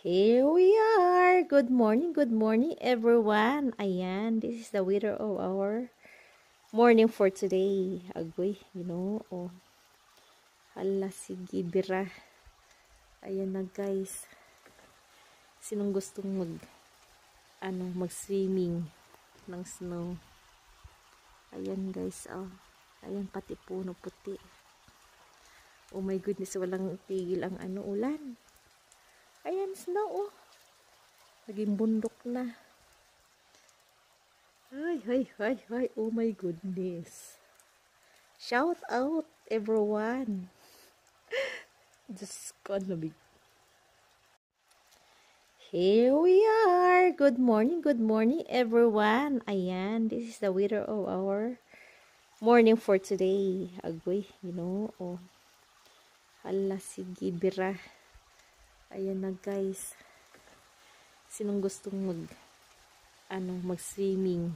Here we are. Good morning everyone. Ayan, this is the weather of our morning for today. Agoy, oh. Hala, sige, bira. Ayan na guys. Sinong gustong mag-swimming ng snow? Ayan guys, oh. Ayan, pati puno puti. Oh my goodness, walang tigil ang ulan. Ayan, snow, oh. Naging bundok na. Ay, oh my goodness. Shout out, everyone. Just lamig. Here we are. Good morning everyone. Ayan, this is the weather of our morning for today. Agoy, oh. Hala, sige, bira. Ayan na guys. Sinong gustong mag-swimming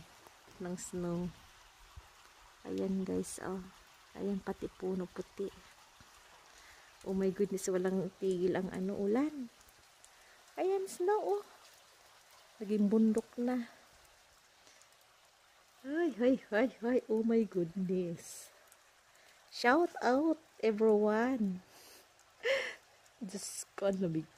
ng snow? Ayan guys, oh. Ayan, pati puno puti. Oh my goodness, walang tigil ang ulan. Ayan, snow, oh. Naging bundok na. Ay, oh my goodness. Shout out, everyone. Just lamig.